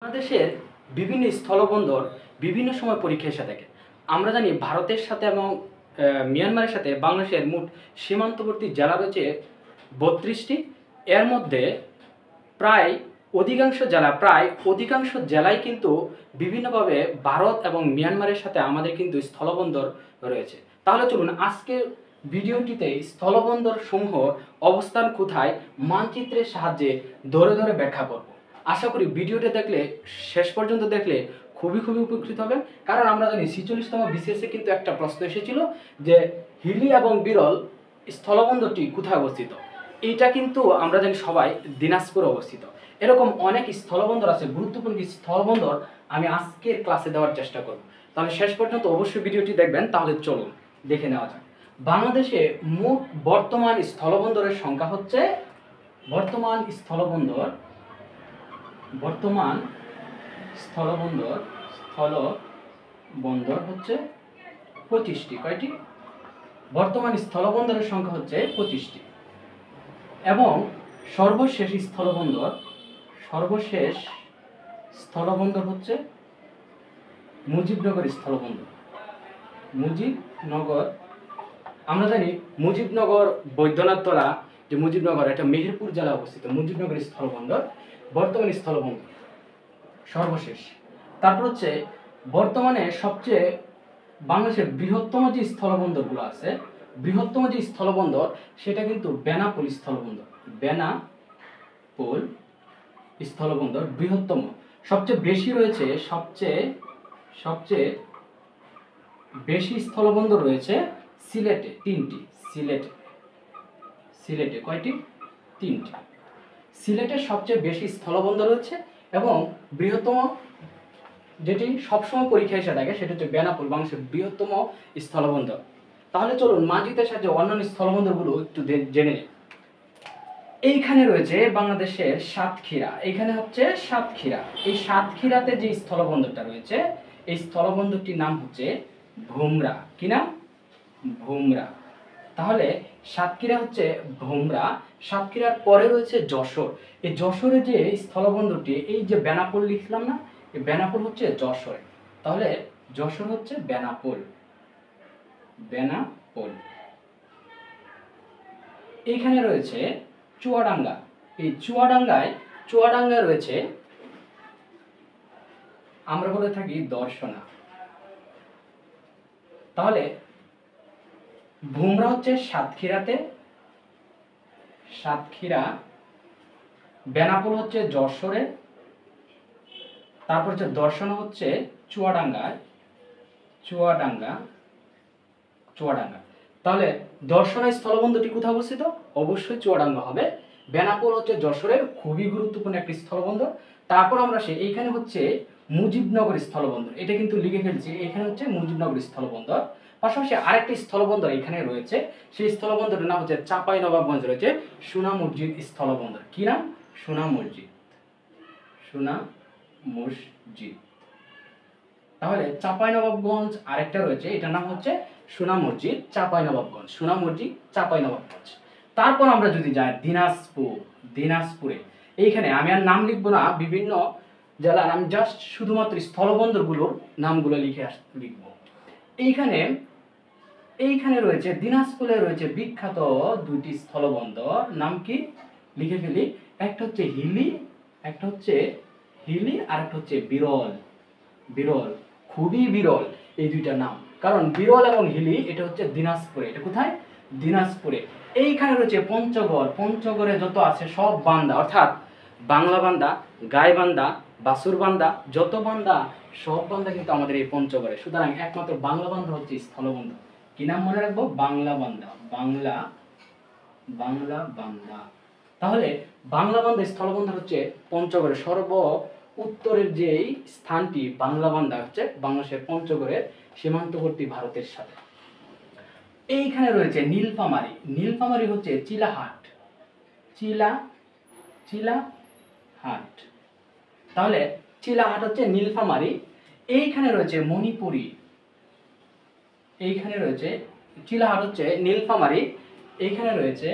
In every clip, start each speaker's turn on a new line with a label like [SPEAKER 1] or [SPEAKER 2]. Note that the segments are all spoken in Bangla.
[SPEAKER 1] বাংলাদেশের বিভিন্ন স্থলবন্দর বিভিন্ন সময় পরীক্ষা এসে থাকে। আমরা জানি ভারতের সাথে এবং মিয়ানমারের সাথে বাংলাদেশের মোট সীমান্তবর্তী জেলা রয়েছে ৩২টি। এর মধ্যে প্রায় অধিকাংশ জেলায় কিন্তু বিভিন্নভাবে ভারত এবং মিয়ানমারের সাথে আমাদের কিন্তু স্থলবন্দর রয়েছে। তাহলে চলুন আজকের ভিডিওটিতে স্থলবন্দর সমূহ অবস্থান কোথায় মানচিত্রের সাহায্যে ধরে ধরে ব্যাখ্যা করব। আশা করি ভিডিওটি দেখলে শেষ পর্যন্ত দেখলে খুবই উপকৃত হবেন। কারণ আমরা জানি ৪৬তম বিসিএসে কিন্তু একটা প্রশ্ন এসেছিল যে হিলি এবং বিরল স্থলবন্দরটি কোথায় অবস্থিত। এইটা কিন্তু আমরা জানি সবাই দিনাজপুরে অবস্থিত। এরকম অনেক স্থলবন্দর আছে, গুরুত্বপূর্ণ স্থলবন্দর আমি আজকের ক্লাসে দেওয়ার চেষ্টা করব। তাহলে শেষ পর্যন্ত অবশ্যই ভিডিওটি দেখবেন। তাহলে চলুন দেখে নেওয়া যাক। বাংলাদেশে মোট বর্তমান স্থলবন্দরের সংখ্যা হচ্ছে বর্তমান স্থলবন্দর হচ্ছে 25টি। কয়টি? বর্তমান স্থলবন্দরের সংখ্যা হচ্ছে 25টি এবং সর্বশেষ স্থলবন্দর হচ্ছে মুজিবনগর স্থলবন্দর। মুজিবনগর, আমরা জানি মুজিবনগর বৈদ্যনাথতলা যে মুজিবনগর, এটা মেহেরপুর জেলায় অবস্থিত। মুজিবনগর স্থলবন্দর বর্তমান স্থলবন্দর সর্বশেষ। তারপর হচ্ছে বর্তমানে সবচেয়ে বাংলাদেশের বৃহত্তম যে স্থলবন্দরগুলো আছে, বৃহত্তম যে স্থলবন্দর সেটা কিন্তু বেনাপোল স্থলবন্দর বৃহত্তম। সবচেয়ে বেশি স্থলবন্দর রয়েছে সিলেটে, 3টি। সিলেটে কয়টি? 3টি। সিলেটের সবচেয়ে বেশি স্থলবন্দর রয়েছে এবং বৃহত্তম যেটি সবসময় পরীক্ষা এসে থাকে সেটা হচ্ছে বেনাপোল, বাংলাদেশের বৃহত্তম স্থলবন্দর। তাহলে চলুন মানচিত্রের সাহায্যে অন্যান্য স্থলবন্দরগুলো একটু জেনে নিই। এইখানে রয়েছে বাংলাদেশের সাতক্ষীরা। এইখানে হচ্ছে সাতক্ষীরা। এই সাতক্ষীরাতে যে স্থলবন্দরটা রয়েছে এই স্থলবন্দরটির নাম হচ্ছে ভোমরা। কি নাম? ভোমরা। তাহলে সাতক্ষীরা হচ্ছে ভোমরা। সাতক্ষীরার পরে রয়েছে যশোর। এই যশোরে যে স্থলবন্দরটি, এই যে বেনাপোল লিখলাম না, এই বেনাপোল হচ্ছে যশোরে। তাহলে যশোর হচ্ছে বেনাপোল। এইখানে রয়েছে চুয়াডাঙ্গা। এই চুয়াডাঙ্গায় রয়েছে, আমরা বলে থাকি দর্শনা। তাহলে ভোমরা হচ্ছে সাতক্ষীরা, বেনাপোল হচ্ছে যশোরে, তারপর হচ্ছে দর্শনা হচ্ছে চুয়াডাঙ্গা। তাহলে দর্শনা স্থলবন্দরটি কোথায় অবস্থিত? অবশ্যই চুয়াডাঙ্গা হবে। বেনাপোল হচ্ছে যশোরের খুবই গুরুত্বপূর্ণ একটি স্থলবন্দর। তারপর আমরা এইখানে হচ্ছে মুজিবনগর স্থলবন্দর, এটা কিন্তু লিখে ফেলছি। এখানে হচ্ছে মুজিবনগর স্থলবন্দর। পাশাপাশি আরেকটি স্থলবন্দর এখানে রয়েছে, সেই স্থলবন্দরের নাম হচ্ছে চাঁপাইনবাবগঞ্জ রয়েছে সোনা মসজিদ স্থলবন্দর। কি নাম? সোনা মসজিদ। তাহলে চাঁপাইনবাবগঞ্জ আরেকটা রয়েছে, এটার নাম হচ্ছে সোনা মসজিদ চাঁপাইনবাবগঞ্জ। তারপর আমরা যদি যাই দিনাজপুরে, এইখানে আমি আর নাম লিখবো না বিভিন্ন জেলার, আমি জাস্ট শুধুমাত্র স্থলবন্দরগুলোর নামগুলো লিখব। এইখানে রয়েছে দিনাজপুরে রয়েছে বিখ্যাত 2টি স্থলবন্দর। নাম কি? লিখে ফেলি। একটা হচ্ছে হিলি আর একটা হচ্ছে বিরল। খুবই বিরল এই দুইটা নাম, কারণ বিরল এবং হিলি এটা হচ্ছে দিনাজপুরে। এটা কোথায়? দিনাজপুরে। এইখানে রয়েছে পঞ্চগড়ে যত আছে সব বান্দা, অর্থাৎ বাংলা বান্দা, গাইবান্ধা, বাসুর বান্দা, যত বান্দা সব বান্দা কিন্তু আমাদের এই পঞ্চগড়ে। সুতরাং একমাত্র বাংলা বান্দা হচ্ছে স্থলবন্দর। কি নাম মনে রাখবো? বাংলা বান্দা। তাহলে বাংলা বান্দা স্থলবন্দর হচ্ছে পঞ্চগড়ের সর্ব উত্তরের যে স্থানটি, বাংলা বান্দা হচ্ছে বাংলাদেশের পঞ্চগড়ের সীমান্তবর্তী ভারতের সাথে। এইখানে রয়েছে নীলফামারী হচ্ছে চিলাহাট। তাহলে চিলাহাট হচ্ছে নীলফামারী। এইখানে রয়েছে মণিপুরি। চিলাহাট হচ্ছে নীলফামারী। এইখানে রয়েছে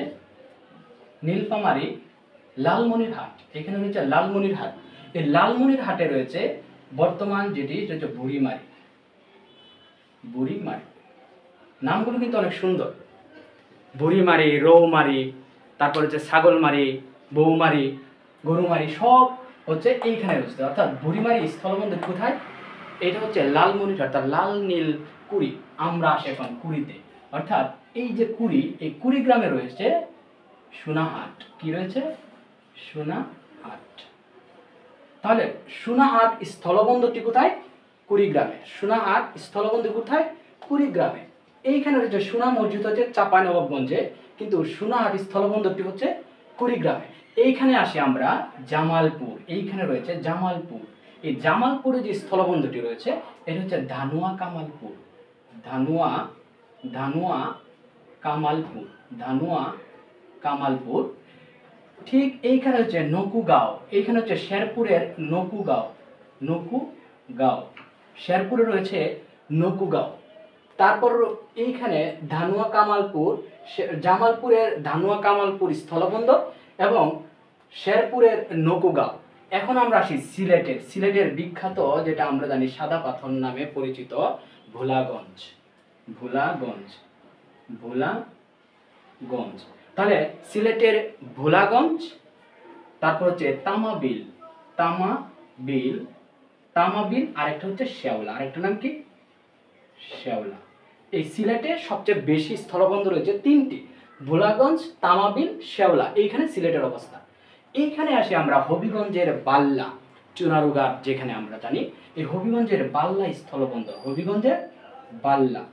[SPEAKER 1] লালমনিরহাট। এখানে রয়েছে লালমনিরহাট। এই লালমনিরহাটে রয়েছে বর্তমান যেটি হচ্ছে বুড়িমারি। বুড়িমারি নামগুলো কিন্তু অনেক সুন্দর। বুড়িমারি, রৌমারি, তারপর হচ্ছে ছাগলমারি, বৌমারি, গরুমারি, সব হচ্ছে এইখানে রয়েছে। অর্থাৎ বুড়িমারি স্থলবন্দর কোথায়? এটা হচ্ছে লালমনিরহাট, অর্থাৎ লাল নীল কুড়ি। আমরা আসি এখন কুড়িতে, অর্থাৎ এই যে কুড়ি, এই কুড়ি গ্রামে রয়েছে সোনাহাট। কি রয়েছে? সোনাহাট। তাহলে সোনাহাট স্থলবন্দরটি কোথায়? কুড়িগ্রামে। সোনাহাট স্থলবন্দর কোথায়? কুড়িগ্রামে। এইখানে রয়েছে সোনা মসজিদ হচ্ছে চাঁপাইনবাবগঞ্জে, কিন্তু সোনাহাট স্থলবন্দরটি হচ্ছে কুড়িগ্রামে। এইখানে আসি আমরা জামালপুর। এইখানে রয়েছে জামালপুর। এই জামালপুরে যে স্থলবন্দরটি রয়েছে এটা হচ্ছে ধানুয়া কামালপুর। ধানুয়া ধানুয়া কামালপুর। ধানুয়া কামালপুর। ঠিক এইখানে হচ্ছে নকুগাঁও। এইখানে হচ্ছে শেরপুরের নকুগাঁও। নকুগাঁও, শেরপুরে রয়েছে নকুগাঁও। তারপর এইখানে ধানুয়া কামালপুর, জামালপুরের ধানুয়া কামালপুর স্থলবন্দর এবং শেরপুরের নকুগাঁও। এখন আমরা আসি সিলেটের। সিলেটের বিখ্যাত যেটা আমরা জানি সাদা পাথর নামে পরিচিত ভোলাগঞ্জ। ভোলাগঞ্জ, ভোলাগঞ্জ। তাহলে সিলেটের ভোলাগঞ্জ, তারপর হচ্ছে তামাবিল। তামাবিল, তামাবিল, আরেকটা হচ্ছে শেওলা। আরেকটা নাম কি? শেওলা। এই সিলেটে সবচেয়ে বেশি স্থলবন্দর রয়েছে তিনটি: ভোলাগঞ্জ, তামাবিল, শেওলা। এইখানে সিলেটের অবস্থা। এইখানে আসি আমরা হবিগঞ্জের বাল্লা, চুনারুঘাট যেখানে আমরা জানি। এই হবিগঞ্জের বাল্লা স্থলবন্দর। হবিগঞ্জের বাল্লা।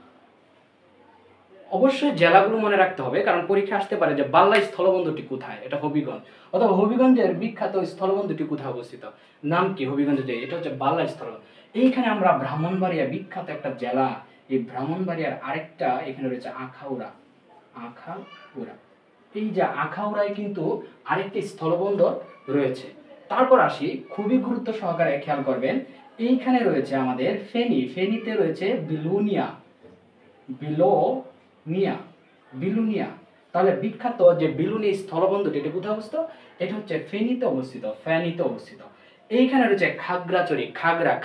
[SPEAKER 1] অবশ্যই জেলাগুলো মনে রাখতে হবে, কারণ পরীক্ষা আসতে পারে যে বাল্লা স্থলবন্দরটি কোথায়, এটা হবিগঞ্জ। অথবা হবিগঞ্জের বিখ্যাত স্থলবন্দরটি কোথায় অবস্থিত, নাম কি? হবিগঞ্জে যে এটা হচ্ছে বাল্লা স্থলবন্দর। এইখানে আমরা ব্রাহ্মণবাড়িয়া, বিখ্যাত একটা জেলা। এই ব্রাহ্মণবাড়িয়ার আরেকটা এখানে রয়েছে আখাউড়া। আখাউড়া। এই যে আখাউড়ায় কিন্তু আরেকটি স্থলবন্দর রয়েছে। তারপর আসি, খুবই গুরুত্ব সহকারে খেয়াল করবেন, এইখানে রয়েছে আমাদের ফেনী। ফেনীতে রয়েছে বিলোনিয়া। বিলুনিয়া। তাহলে বিখ্যাত যে বিলুনিয়া স্থলবন্দরটি এটা কোথায় অবস্থিত? এটা হচ্ছে ফেনীতে অবস্থিত। ফেনীতে অবস্থিত। এইখানে রয়েছে খাগড়াছড়ি।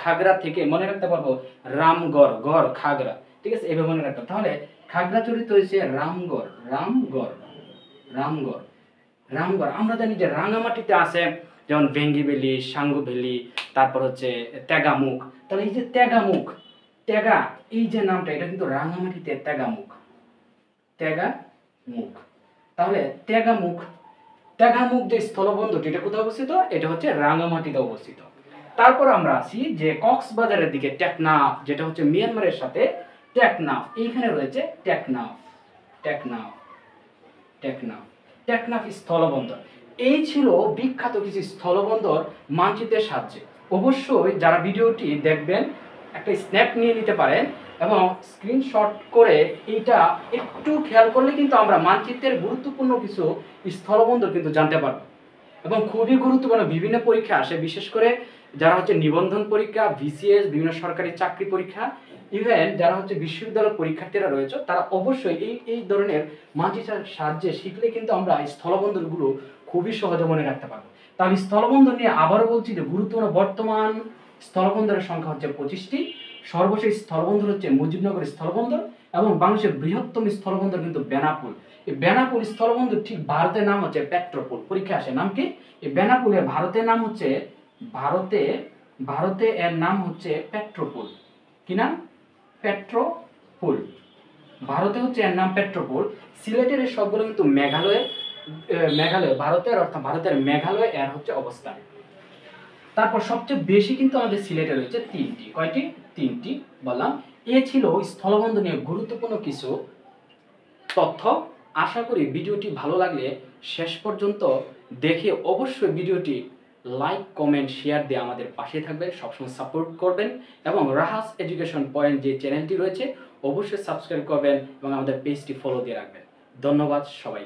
[SPEAKER 1] খাগড়া থেকে মনে রাখতে পারবো রামগড়, গড় খাগড়া। ঠিক আছে, এভাবে মনে রাখতে। তাহলে খাগড়াছড়িতে রয়েছে রামগড়। রামগড়। আমরা জানি যে রাঙামাটিতে আছে যেমন ভেঙ্গি ভ্যালি, সাঙ্গু ভ্যালি, তারপর হচ্ছে তেগামুখ। তাহলে এই যে তেগামুখ, এই যে নামটা, এটা কিন্তু রাঙামাটিতে তেগামুখ। তাহলে তেগামুখ যে স্থলবন্দরটি এটা কোথায় অবস্থিত? এটা হচ্ছে রাঙামাটিতে অবস্থিত। তারপর আমরা আসি যে কক্সবাজারের দিকে, টেকনাফ, যেটা হচ্ছে মিয়ানমারের সাথে টেকনাফ। এইখানে রয়েছে টেকনাফ স্থলবন্দর। এই ছিল বিখ্যাত কিছু স্থলবন্দর মানচিত্রের সাহায্যে। অবশ্যই যারা ভিডিওটি দেখবেন একটা স্ন্যাপ নিয়ে নিতে পারেন এবং স্ক্রিনশট করে এইটা একটু খেয়াল করলে কিন্তু আমরা মানচিত্রের গুরুত্বপূর্ণ কিছু স্থলবন্দর কিন্তু জানতে পারবো। এবং খুবই গুরুত্বপূর্ণ, বিভিন্ন পরীক্ষা আসে, বিশেষ করে যারা হচ্ছে নিবন্ধন পরীক্ষা, বিসিএস, বিভিন্ন সরকারি চাকরি পরীক্ষা, ইভেন যারা হচ্ছে বিশ্ববিদ্যালয়ের পরীক্ষার্থীরা রয়েছে, তারা অবশ্যই এই ধরনের মানচিত্রের সাহায্যে শিখলে কিন্তু আমরা স্থলবন্দরগুলো খুবই সহজে মনে রাখতে পারবো। তাহলে স্থলবন্দর নিয়ে আবারও বলছি যে গুরুত্বপূর্ণ বর্তমান স্থলবন্দরের সংখ্যা হচ্ছে 25টি। সর্বশেষ স্থলবন্দর হচ্ছে মুজিবনগর স্থলবন্দর এবং বাংলাদেশের বৃহত্তম স্থলবন্দর কিন্তু বেনাপোল। এই বেনাপোল স্থলবন্দর ঠিক ভারতের নাম হচ্ছে পেট্রোপোল। পরীক্ষা আসে নাম কি? এই বেনাপোলের ভারতের নাম হচ্ছে ভারতে এর নাম হচ্ছে পেট্রোপোল। কি নাম? পেট্রোপোল। ভারতে হচ্ছে এর নাম পেট্রোপোল। সিলেটের এই সবগুলো কিন্তু মেঘালয়, ভারতের, অর্থাৎ ভারতের মেঘালয় এর হচ্ছে অবস্থান। তারপর সবচেয়ে বেশি কিন্তু আমাদের সিলেটে রয়েছে তিনটি। কয়টি? তিনটি বললাম। এ ছিল স্থলবন্দর নিয়ে গুরুত্বপূর্ণ কিছু তথ্য। আশা করি ভিডিওটি ভালো লাগলে শেষ পর্যন্ত দেখে অবশ্যই ভিডিওটি লাইক, কমেন্ট, শেয়ার দিয়ে আমাদের পাশে থাকবেন, সবসময় সাপোর্ট করবেন এবং রাহাস এডুকেশন পয়েন্ট যে চ্যানেলটি রয়েছে অবশ্যই সাবস্ক্রাইব করবেন এবং আমাদের পেজটি ফলো দিয়ে রাখবেন। ধন্যবাদ সবাই।